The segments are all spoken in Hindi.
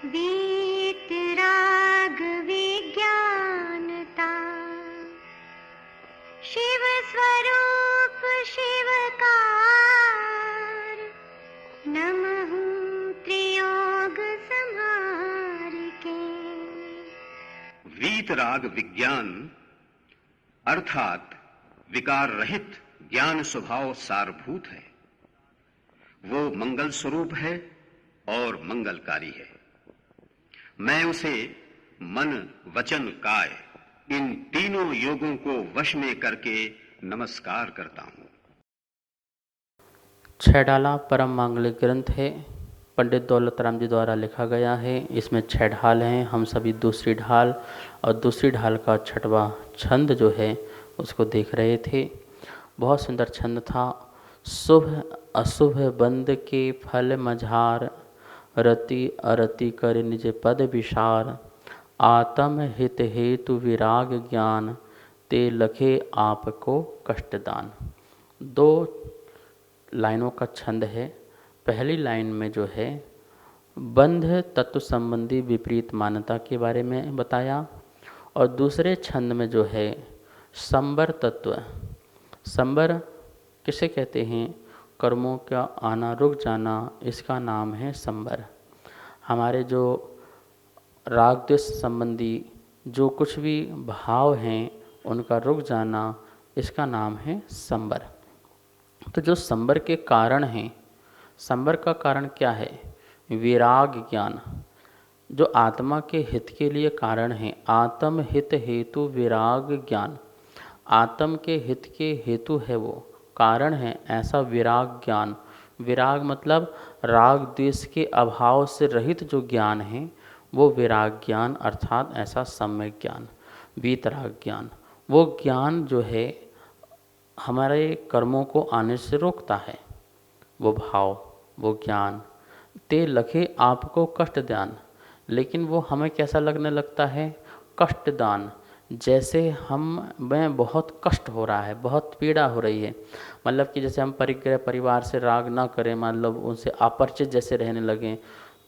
वीतराग विज्ञानता, शिव स्वरूप शिवकार, नमः त्रियोग संहार के। वीतराग विज्ञान अर्थात विकार रहित ज्ञान स्वभाव सारभूत है। वो मंगल स्वरूप है और मंगलकारी है। मैं उसे मन वचन काय इन तीनों योगों को वश में करके नमस्कार करता हूं। छैडाला परम मांगलिक ग्रंथ है, पंडित दौलत राम जी द्वारा लिखा गया है। इसमें 6 ढाल हैं, हम सभी दूसरी ढाल और दूसरी ढाल का 6वां छंद जो है उसको देख रहे थे। बहुत सुंदर छंद था। शुभ अशुभ बंद के फल मझार, रति अरति कर निज पद विशार, आत्म हित हेतु विराग ज्ञान, ते लखे आपको कष्टदान। 2 लाइनों का छंद है। पहली लाइन में जो है बंध तत्व संबंधी विपरीत मान्यता के बारे में बताया और दूसरे छंद में जो है संबर तत्व। संबर किसे कहते हैं? कर्मों का आना रुक जाना, इसका नाम है संबर। हमारे जो राग द्वेष संबंधी जो कुछ भी भाव हैं उनका रुक जाना, इसका नाम है संबर। तो जो संबर के कारण हैं, संबर का कारण क्या है? विराग ज्ञान, जो आत्मा के हित के लिए कारण है। आत्म हित हेतु विराग ज्ञान, आत्म के हित के हेतु है, वो कारण है ऐसा विराग ज्ञान। विराग मतलब राग द्वेष के अभाव से रहित जो ज्ञान है वो विराग ज्ञान, अर्थात ऐसा सम्यक ज्ञान, वीतराग ज्ञान। वो ज्ञान जो है हमारे कर्मों को आने से रोकता है। वो भाव, वो ज्ञान, ते लखे आपको कष्टदान, लेकिन वो हमें कैसा लगने लगता है? कष्टदान। जैसे हमें बहुत कष्ट हो रहा है, बहुत पीड़ा हो रही है। मतलब कि जैसे हम परिग्रह परिवार से राग ना करें, मतलब उनसे अपरिचित जैसे रहने लगें,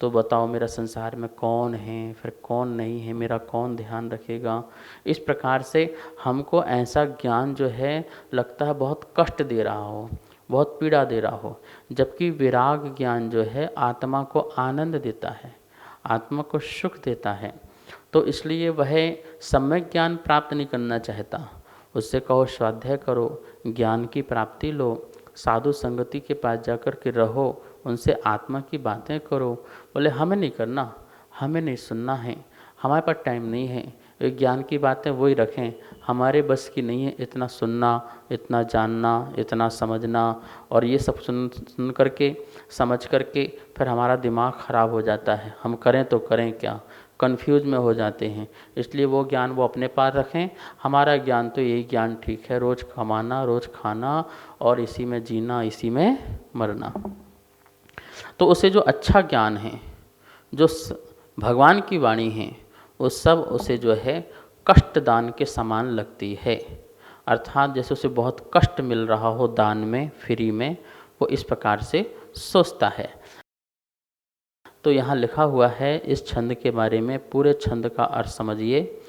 तो बताओ मेरा संसार में कौन है, फिर कौन नहीं है, मेरा कौन ध्यान रखेगा। इस प्रकार से हमको ऐसा ज्ञान जो है लगता है बहुत कष्ट दे रहा हो, बहुत पीड़ा दे रहा हो। जबकि विराग ज्ञान जो है आत्मा को आनंद देता है, आत्मा को सुख देता है। तो इसलिए वह सम्यक ज्ञान प्राप्त नहीं करना चाहता। उससे कहो स्वाध्याय करो, ज्ञान की प्राप्ति लो, साधु संगति के पास जाकर के रहो, उनसे आत्मा की बातें करो। बोले हमें नहीं करना, हमें नहीं सुनना है, हमारे पास टाइम नहीं है, ये ज्ञान की बातें वही रखें, हमारे बस की नहीं है इतना सुनना, इतना जानना, इतना समझना। और ये सब सुन करके समझ करके फिर हमारा दिमाग ख़राब हो जाता है। हम करें तो करें क्या, कंफ्यूज में हो जाते हैं। इसलिए वो ज्ञान वो अपने पास रखें। हमारा ज्ञान तो यही ज्ञान ठीक है, रोज़ कमाना, रोज़ खाना और इसी में जीना, इसी में मरना। तो उसे जो अच्छा ज्ञान है, जो भगवान की वाणी है, वो सब उसे जो है कष्टदान के समान लगती है। अर्थात जैसे उसे बहुत कष्ट मिल रहा हो दान में, फ्री में, वो इस प्रकार से सोचता है। तो यहाँ लिखा हुआ है इस छंद के बारे में, पूरे छंद का अर्थ समझिए।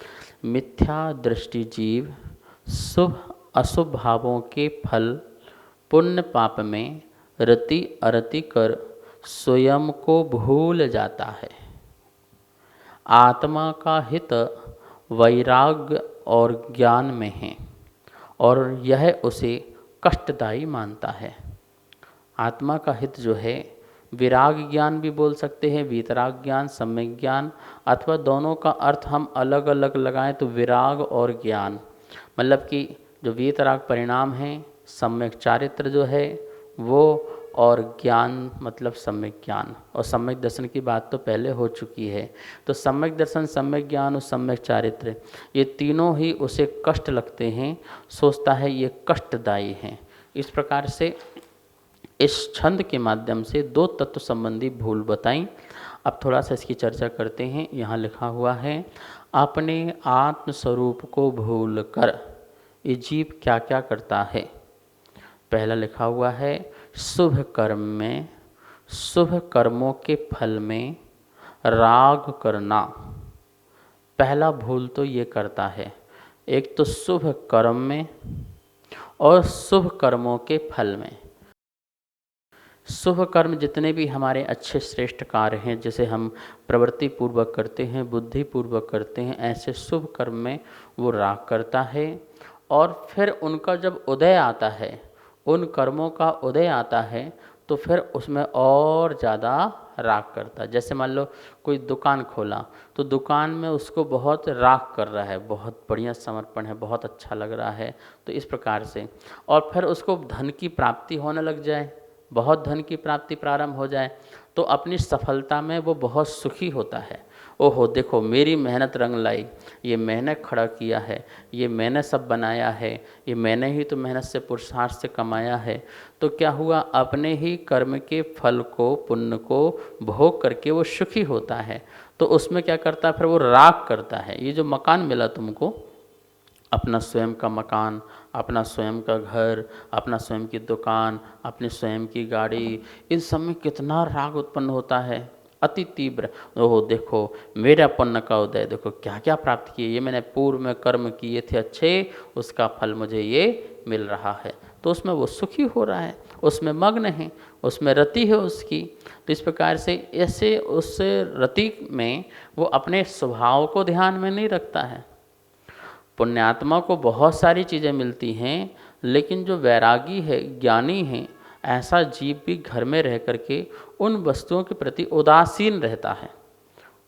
मिथ्या दृष्टि जीव शुभ अशुभ भावों के फल पुण्य पाप में रति अरति कर स्वयं को भूल जाता है। आत्मा का हित वैराग्य और ज्ञान में है और यह उसे कष्टदायी मानता है। आत्मा का हित जो है, विराग ज्ञान भी बोल सकते हैं, वीतराग ज्ञान, सम्यक ज्ञान, अथवा दोनों का अर्थ हम अलग अलग लगाएं तो विराग और ज्ञान, मतलब कि जो वीतराग परिणाम है, सम्यक चारित्र जो है वो, और ज्ञान मतलब सम्यक ज्ञान। और सम्यक दर्शन की बात तो पहले हो चुकी है। तो सम्यक दर्शन, सम्यक ज्ञान और सम्यक चारित्र, ये तीनों ही उसे कष्ट लगते हैं, सोचता है ये कष्टदायी हैं। इस प्रकार से इस छंद के माध्यम से 2 तत्व संबंधी भूल बताई। अब थोड़ा सा इसकी चर्चा करते हैं। यहाँ लिखा हुआ है, अपने आत्म स्वरूप को भूल कर ये जीव क्या क्या करता है। पहला लिखा हुआ है, शुभ कर्म में, शुभ कर्मों के फल में राग करना, पहला भूल तो ये करता है। एक तो शुभ कर्म में और शुभ कर्मों के फल में। शुभ कर्म जितने भी हमारे अच्छे श्रेष्ठ कार्य हैं, जिसे हम प्रवृत्ति पूर्वक करते हैं, बुद्धि पूर्वक करते हैं, ऐसे शुभ कर्म में वो राग करता है। और फिर उनका जब उदय आता है, उन कर्मों का उदय आता है, तो फिर उसमें और ज़्यादा राग करता है। जैसे मान लो कोई दुकान खोला, तो दुकान में उसको बहुत राग कर रहा है, बहुत बढ़िया समर्पण है, बहुत अच्छा लग रहा है, तो इस प्रकार से। और फिर उसको धन की प्राप्ति होने लग जाए, बहुत धन की प्राप्ति प्रारंभ हो जाए, तो अपनी सफलता में वो बहुत सुखी होता है। ओहो देखो मेरी मेहनत रंग लाई, ये मैंने खड़ा किया है, ये मैंने सब बनाया है, ये मैंने ही तो मेहनत से पुरुषार्थ से कमाया है। तो क्या हुआ, अपने ही कर्म के फल को, पुण्य को भोग करके वो सुखी होता है। तो उसमें क्या करता है, फिर वो राग करता है। ये जो मकान मिला तुमको, अपना स्वयं का मकान, अपना स्वयं का घर, अपना स्वयं की दुकान, अपनी स्वयं की गाड़ी, इन सब में कितना राग उत्पन्न होता है, अति तीव्र। ओहो देखो मेरा पुण्य का उदय, देखो क्या क्या प्राप्त किए, ये मैंने पूर्व में कर्म किए थे अच्छे, उसका फल मुझे ये मिल रहा है। तो उसमें वो सुखी हो रहा है, उसमें मग्न है, उसमें रति है उसकी। तो इस प्रकार से ऐसे उस रति में वो अपने स्वभाव को ध्यान में नहीं रखता है। पुण्यात्मा को बहुत सारी चीज़ें मिलती हैं, लेकिन जो वैरागी है, ज्ञानी है, ऐसा जीव भी घर में रह करके उन वस्तुओं के प्रति उदासीन रहता है,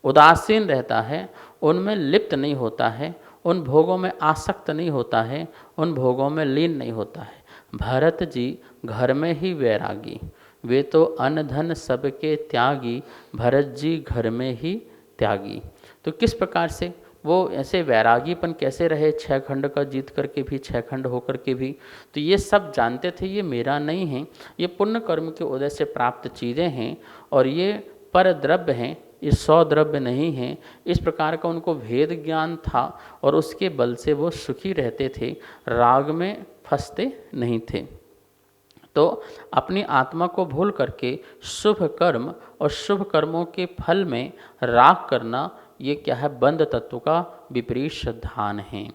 उदासीन रहता है, उनमें लिप्त नहीं होता है, उन भोगों में आसक्त नहीं होता है, उन भोगों में लीन नहीं होता है। भरत जी घर में ही वैरागी, वे तो अन्न धन सबके त्यागी, भरत जी घर में ही त्यागी। तो किस प्रकार से वो ऐसे वैरागीपन कैसे रहे, 6 खंड का जीत करके भी, 6 खंड होकर के भी। तो ये सब जानते थे ये मेरा नहीं है, ये पुण्य कर्म के उदय से प्राप्त चीज़ें हैं, और ये पर द्रव्य हैं, ये 100 द्रव्य नहीं हैं। इस प्रकार का उनको भेद ज्ञान था, और उसके बल से वो सुखी रहते थे, राग में फंसते नहीं थे। तो अपनी आत्मा को भूल करके शुभ कर्म और शुभ कर्मों के फल में राग करना, ये क्या है, बंध तत्व का विपरीत सिद्धांत है।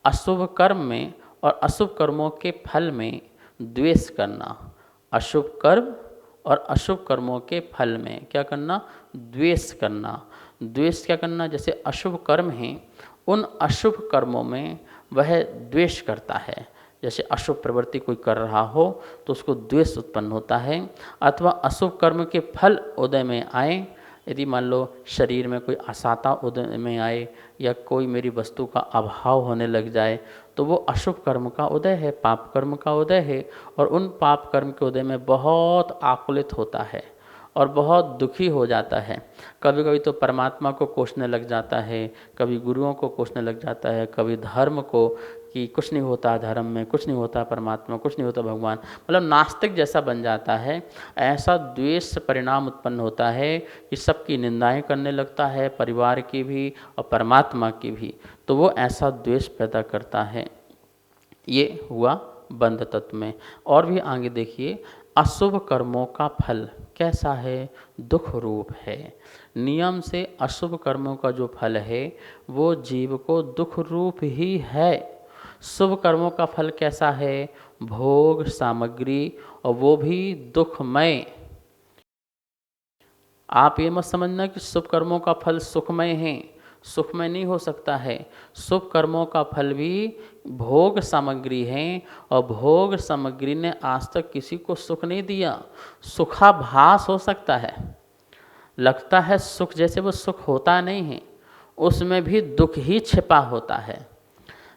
अशुभ कर्म में और अशुभ कर्मों के फल में द्वेष करना, अशुभ कर्म और अशुभ कर्मों के फल में क्या करना, द्वेष करना। द्वेष क्या करना, जैसे अशुभ कर्म हैं, उन अशुभ कर्मों में वह द्वेष करता है। जैसे अशुभ प्रवृत्ति कोई कर रहा हो तो उसको द्वेष उत्पन्न होता है। अथवा अशुभ कर्म के फल उदय में आए, यदि मान लो शरीर में कोई असाता उदय में आए, या कोई मेरी वस्तु का अभाव होने लग जाए, तो वो अशुभ कर्म का उदय है, पाप कर्म का उदय है। और उन पाप कर्म के उदय में बहुत आकुलित होता है और बहुत दुखी हो जाता है। कभी कभी तो परमात्मा को कोसने लग जाता है, कभी गुरुओं को कोसने लग जाता है, कभी धर्म को, कि कुछ नहीं होता धर्म में, कुछ नहीं होता परमात्मा, कुछ नहीं होता भगवान, मतलब नास्तिक जैसा बन जाता है। ऐसा द्वेष परिणाम उत्पन्न होता है कि सबकी निंदाएं करने लगता है, परिवार की भी और परमात्मा की भी। तो वो ऐसा द्वेष पैदा करता है। ये हुआ बंध तत्व में। और भी आगे देखिए, अशुभ कर्मों का फल कैसा है, दुख रूप है। नियम से अशुभ कर्मों का जो फल है वो जीव को दुख रूप ही है। शुभ कर्मों का फल कैसा है, भोग सामग्री, और वो भी दुखमय। आप ये मत समझना कि शुभ कर्मों का फल सुखमय है, सुखमय नहीं हो सकता है। शुभ कर्मों का फल भी भोग सामग्री है, और भोग सामग्री ने आज तक किसी को सुख नहीं दिया। सुखाभास हो सकता है, लगता है सुख, जैसे वो सुख होता नहीं है, उसमें भी दुख ही छिपा होता है।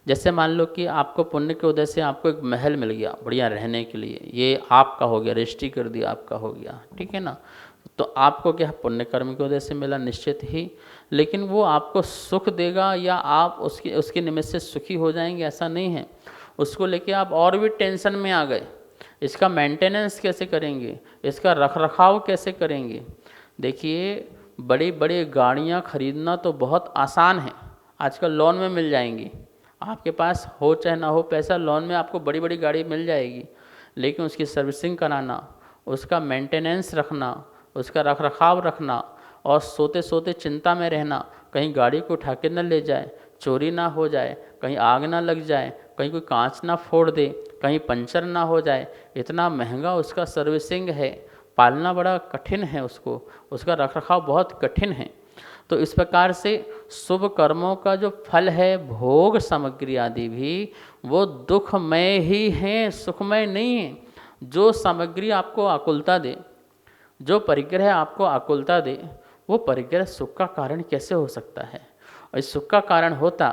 जैसे मान लो कि आपको पुण्य के उदय से आपको एक महल मिल गया बढ़िया रहने के लिए, ये आपका हो गया, रजिस्ट्री कर दिया, आपका हो गया, ठीक है ना। तो आपको क्या पुण्य कर्म के वजह से मिला निश्चित ही, लेकिन वो आपको सुख देगा या आप उसके निमित्त से सुखी हो जाएंगे, ऐसा नहीं है। उसको लेके आप और भी टेंशन में आ गए, इसका मेंटेनेंस कैसे करेंगे, इसका रखरखाव कैसे करेंगे। देखिए बड़ी बड़ी गाड़ियाँ खरीदना तो बहुत आसान है, आजकल लोन में मिल जाएंगी, आपके पास हो चाहे ना हो पैसा, लोन में आपको बड़ी बड़ी गाड़ी मिल जाएगी। लेकिन उसकी सर्विसिंग कराना, उसका मेंटेनेंस रखना, उसका रख रखाव रखना और सोते सोते चिंता में रहना, कहीं गाड़ी को उठा के न ले जाए, चोरी ना हो जाए, कहीं आग ना लग जाए, कहीं कोई कांच ना फोड़ दे, कहीं पंचर ना हो जाए। इतना महंगा उसका सर्विसिंग है, पालना बड़ा कठिन है उसको, उसका रखरखाव बहुत कठिन है। तो इस प्रकार से शुभ कर्मों का जो फल है, भोग सामग्री आदि भी, वो दुखमय ही हैं, सुखमय नहीं है। जो सामग्री आपको आकुलता दे, जो परिग्रह आपको आकुलता दे, वो परिग्रह सुख का कारण कैसे हो सकता है? और इस सुख का कारण होता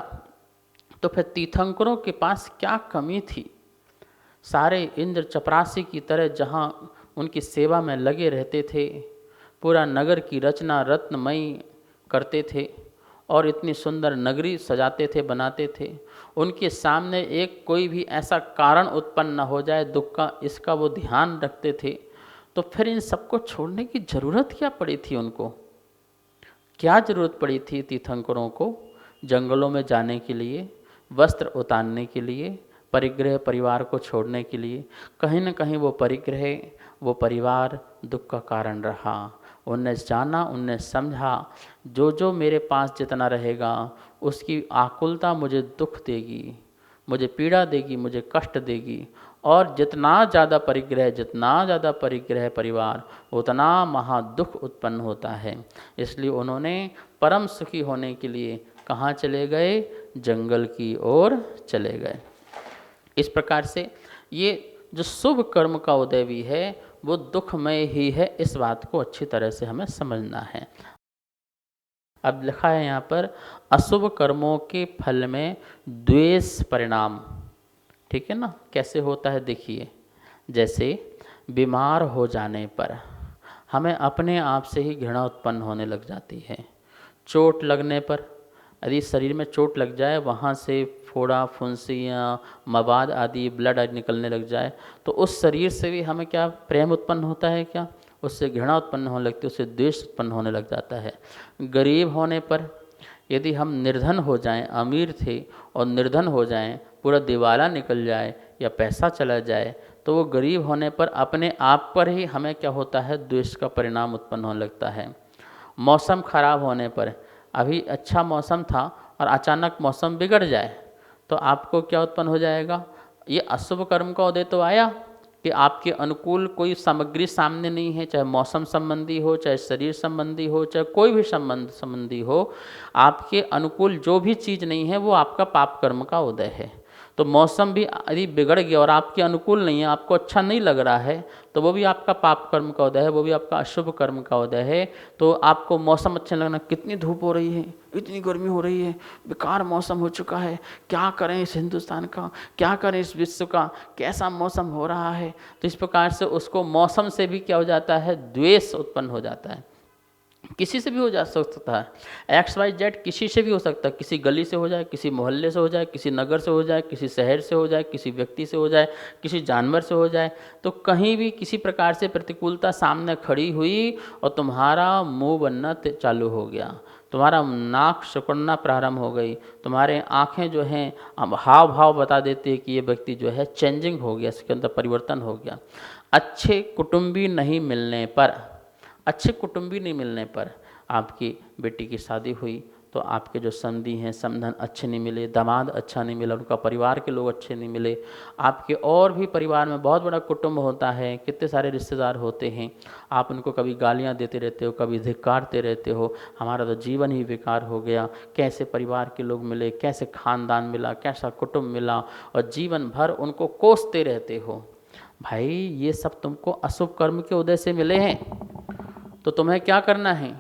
तो फिर तीर्थंकरों के पास क्या कमी थी? सारे इंद्र चपरासी की तरह जहाँ उनकी सेवा में लगे रहते थे, पूरा नगर की रचना रत्नमयी करते थे और इतनी सुंदर नगरी सजाते थे, बनाते थे। उनके सामने एक कोई भी ऐसा कारण उत्पन्न न हो जाए दुख का, इसका वो ध्यान रखते थे। तो फिर इन सबको छोड़ने की जरूरत क्या पड़ी थी उनको? क्या जरूरत पड़ी थी तीर्थंकरों को जंगलों में जाने के लिए, वस्त्र उतारने के लिए, परिग्रह परिवार को छोड़ने के लिए? कहीं न कहीं वो परिग्रह, वो परिवार दुख का कारण रहा। उनने जाना, उनने समझा, जो जो मेरे पास जितना रहेगा उसकी आकुलता मुझे दुख देगी, मुझे पीड़ा देगी, मुझे कष्ट देगी। और जितना ज़्यादा परिग्रह परिवार, उतना महादुख उत्पन्न होता है। इसलिए उन्होंने परम सुखी होने के लिए कहाँ चले गए? जंगल की ओर चले गए। इस प्रकार से ये जो शुभ कर्म का उदय भी है वो दुखमय ही है, इस बात को अच्छी तरह से हमें समझना है। अब लिखा है यहाँ पर, अशुभ कर्मों के फल में द्वेष परिणाम। ठीक है ना? कैसे होता है देखिए, जैसे बीमार हो जाने पर हमें अपने आप से ही घृणा उत्पन्न होने लग जाती है। चोट लगने पर, यदि शरीर में चोट लग जाए, वहाँ से फोड़ा, फुंसियाँ, मवाद आदि, ब्लड आदि निकलने लग जाए, तो उस शरीर से भी हमें क्या प्रेम उत्पन्न होता है? क्या उससे घृणा उत्पन्न होने लगती है, उससे द्वेष उत्पन्न होने लग जाता है। गरीब होने पर, यदि हम निर्धन हो जाएं, अमीर थे और निर्धन हो जाएं, पूरा दिवाला निकल जाए या पैसा चला जाए, तो वो गरीब होने पर अपने आप पर ही हमें क्या होता है? द्वेष का परिणाम उत्पन्न होने लगता है। मौसम खराब होने पर, अभी अच्छा मौसम था और अचानक मौसम बिगड़ जाए, तो आपको क्या उत्पन्न हो जाएगा? ये अशुभ कर्म का उदय तो आया कि आपके अनुकूल कोई सामग्री सामने नहीं है, चाहे मौसम संबंधी हो, चाहे शरीर संबंधी हो, चाहे कोई भी संबंधी हो, आपके अनुकूल जो भी चीज़ नहीं है वो आपका पाप कर्म का उदय है। तो मौसम भी यदि बिगड़ गया और आपके अनुकूल नहीं है, आपको अच्छा नहीं लग रहा है, तो वो भी आपका पाप कर्म का उदय है, वो भी आपका अशुभ कर्म का उदय है। तो आपको मौसम अच्छा लगना, कितनी धूप हो रही है, इतनी गर्मी हो रही है, बेकार मौसम हो चुका है, क्या करें इस हिंदुस्तान का, क्या करें इस विश्व का, कैसा मौसम हो रहा है। तो इस प्रकार से उसको मौसम से भी क्या हो जाता है? द्वेष उत्पन्न हो जाता है। किसी से भी हो जा सकता है, XYZ किसी से भी हो सकता है, किसी गली से हो जाए, किसी मोहल्ले से हो जाए, किसी नगर से हो जाए, किसी शहर से हो जाए, किसी व्यक्ति से हो जाए, किसी जानवर से हो जाए। तो कहीं भी किसी प्रकार से प्रतिकूलता सामने खड़ी हुई और तुम्हारा मुंह बनना चालू हो गया, तुम्हारा नाक सिकुड़ना प्रारंभ हो गई, तुम्हारे आँखें जो हैं हाव भाव बता देते हैं कि ये व्यक्ति जो है चेंजिंग हो गया, इसके अंदर परिवर्तन हो गया। अच्छे कुटुंबी नहीं मिलने पर, अच्छे कुटुंबी नहीं मिलने पर, आपकी बेटी की शादी हुई तो आपके जो समधी हैं, समधन अच्छे नहीं मिले, दामाद अच्छा नहीं मिला, उनका परिवार के लोग अच्छे नहीं मिले, आपके और भी परिवार में बहुत बड़ा कुटुंब होता है, कितने सारे रिश्तेदार होते हैं, आप उनको कभी गालियां देते रहते हो, कभी धिक्कारते रहते हो, हमारा तो जीवन ही बेकार हो गया, कैसे परिवार के लोग मिले, कैसे खानदान मिला, कैसा कुटुंब मिला, और जीवन भर उनको कोसते रहते हो। भाई ये सब तुमको अशुभ कर्म के उदय से मिले हैं, तो तुम्हें क्या करना है?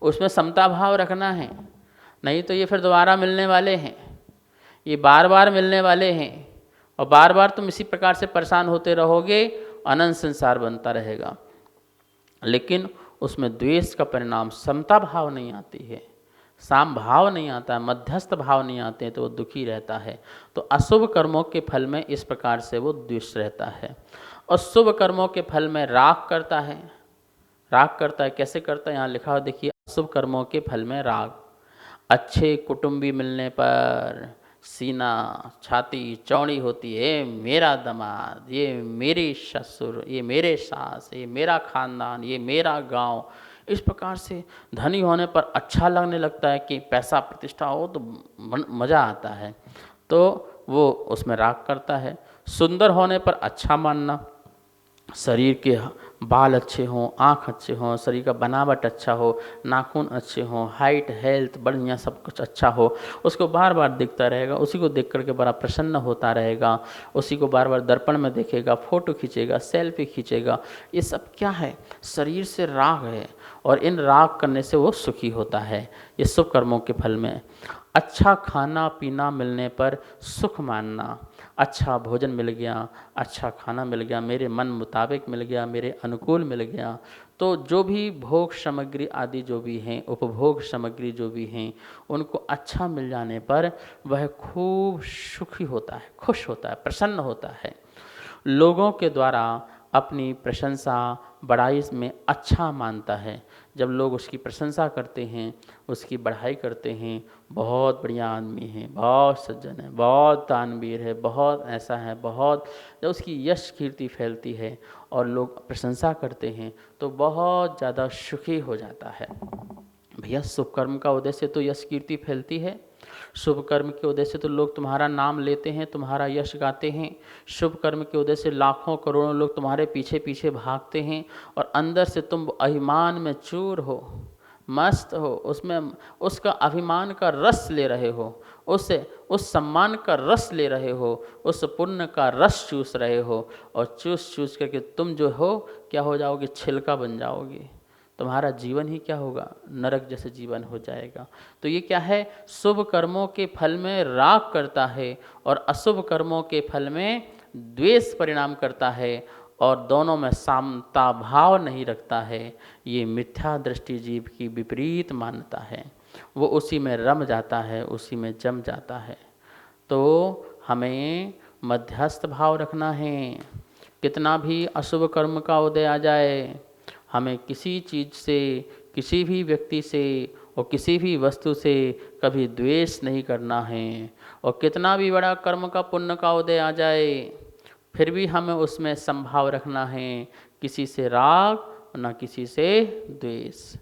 उसमें समता भाव रखना है, नहीं तो ये फिर दोबारा मिलने वाले हैं, ये बार बार मिलने वाले हैं, और बार बार तुम इसी प्रकार से परेशान होते रहोगे, अनंत संसार बनता रहेगा। लेकिन उसमें द्वेष का परिणाम, समता भाव नहीं आती है, साम भाव नहीं आता है, मध्यस्थ भाव नहीं आते हैं, तो वो दुखी रहता है। तो अशुभ कर्मों के फल में इस प्रकार से वो द्वेष रहता है। और शुभ कर्मों के फल में राग करता है। राग करता है, कैसे करता है? यहाँ लिखा हो देखिए, अशुभ कर्मों के फल में राग। अच्छे कुटुंबी मिलने पर, सीना छाती चौड़ी होती है, मेरा दामाद, ये मेरी ससुर, ये मेरे सास, ये मेरा खानदान, ये मेरा गांव। इस प्रकार से धनी होने पर अच्छा लगने लगता है कि पैसा प्रतिष्ठा हो तो मज़ा आता है, तो वो उसमें राग करता है। सुंदर होने पर अच्छा मानना, शरीर के बाल अच्छे हों, आँख अच्छे हों, शरीर का बनावट अच्छा हो, नाखून अच्छे हों, हाइट हेल्थ बढ़िया सब कुछ अच्छा हो, उसको बार बार दिखता रहेगा, उसी को देख करके बड़ा प्रसन्न होता रहेगा, उसी को बार बार दर्पण में देखेगा, फोटो खींचेगा, सेल्फी खींचेगा। ये सब क्या है? शरीर से राग है, और इन राग करने से वो सुखी होता है। ये शुभ कर्मों के फल में अच्छा खाना पीना मिलने पर सुख मानना, अच्छा भोजन मिल गया, अच्छा खाना मिल गया, मेरे मन मुताबिक मिल गया, मेरे अनुकूल मिल गया, तो जो भी भोग सामग्री आदि जो भी हैं, उपभोग सामग्री जो भी हैं, उनको अच्छा मिल जाने पर वह खूब सुखी होता है, खुश होता है, प्रसन्न होता है। लोगों के द्वारा अपनी प्रशंसा बड़ाई में अच्छा मानता है। जब लोग उसकी प्रशंसा करते हैं, उसकी बढ़ाई करते हैं, बहुत बढ़िया आदमी है, बहुत सज्जन है, बहुत दानवीर है, बहुत ऐसा है, बहुत, जब उसकी यश कीर्ति फैलती है और लोग प्रशंसा करते हैं तो बहुत ज़्यादा सुखी हो जाता है। भैया शुभ कर्म का उद्देश्य तो यश कीर्ति फैलती है, शुभ कर्म के उद्देश्य से तो लोग तुम्हारा नाम लेते हैं, तुम्हारा यश गाते हैं, शुभ कर्म के उद्देश्य से लाखों करोड़ों लोग तुम्हारे पीछे पीछे भागते हैं, और अंदर से तुम अभिमान में चूर हो, मस्त हो, उसमें उसका अभिमान का रस ले रहे हो, उससे उस सम्मान का रस ले रहे हो, उस पुण्य का रस चूस रहे हो, और चूस चूस करके तुम जो हो क्या हो जाओगे? छिलका बन जाओगे। तुम्हारा जीवन ही क्या होगा? नरक जैसे जीवन हो जाएगा। तो ये क्या है? शुभ कर्मों के फल में राग करता है और अशुभ कर्मों के फल में द्वेष परिणाम करता है, और दोनों में समता भाव नहीं रखता है। ये मिथ्या दृष्टि जीव की विपरीत मान्यता है, वो उसी में रम जाता है, उसी में जम जाता है। तो हमें मध्यस्थ भाव रखना है। कितना भी अशुभ कर्म का उदय आ जाए, हमें किसी चीज़ से, किसी भी व्यक्ति से और किसी भी वस्तु से कभी द्वेष नहीं करना है। और कितना भी बड़ा कर्म का पुण्य का उदय आ जाए, फिर भी हमें उसमें संभाव रखना है, किसी से राग ना किसी से द्वेष।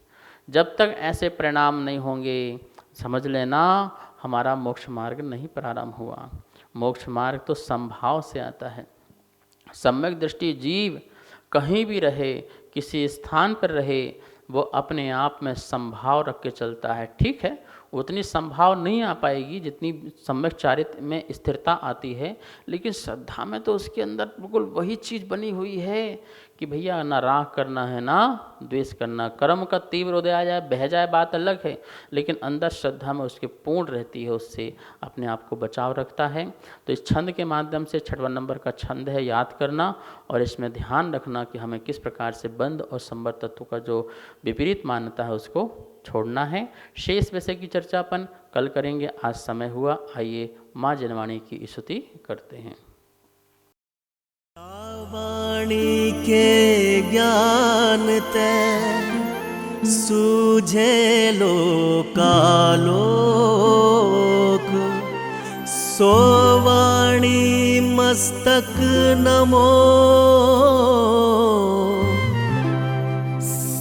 जब तक ऐसे परिणाम नहीं होंगे, समझ लेना हमारा मोक्ष मार्ग नहीं प्रारंभ हुआ। मोक्ष मार्ग तो संभाव से आता है। सम्यक दृष्टि जीव कहीं भी रहे, किसी स्थान पर रहे, वो अपने आप में संभाव रख के चलता है। ठीक है, उतनी संभाव नहीं आ पाएगी जितनी सम्यक चारित्र में स्थिरता आती है, लेकिन श्रद्धा में तो उसके अंदर बिल्कुल वही चीज़ बनी हुई है कि भैया ना राग करना है ना द्वेष करना। कर्म का तीव्र उदय आ जाए, बह जाए, बात अलग है, लेकिन अंदर श्रद्धा में उसके पूर्ण रहती है, उससे अपने आप को बचाव रखता है। तो इस छंद के माध्यम से 6वां नंबर का छंद है, याद करना और इसमें ध्यान रखना कि हमें किस प्रकार से बंध और संवर तत्व का जो विपरीत मान्यता है उसको छोड़ना है। शेष विषय की चर्चा अपन कल करेंगे, आज समय हुआ। आइए माँ जनवाणी की स्तुति करते हैं। वाणी के ज्ञान ते सूझे लोकालोक, सो वाणी मस्तक नमो,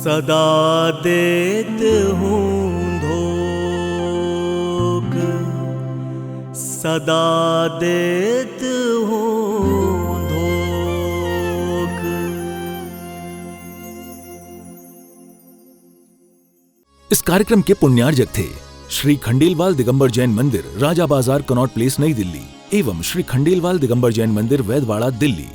सदा देत हूँ धोख, सदा देत हूँ धोख। इस कार्यक्रम के पुण्यार्जक थे श्री खंडेलवाल दिगंबर जैन मंदिर, राजा बाजार, कनॉट प्लेस, नई दिल्ली, एवं श्री खंडेलवाल दिगंबर जैन मंदिर, वैदवाड़ा, दिल्ली।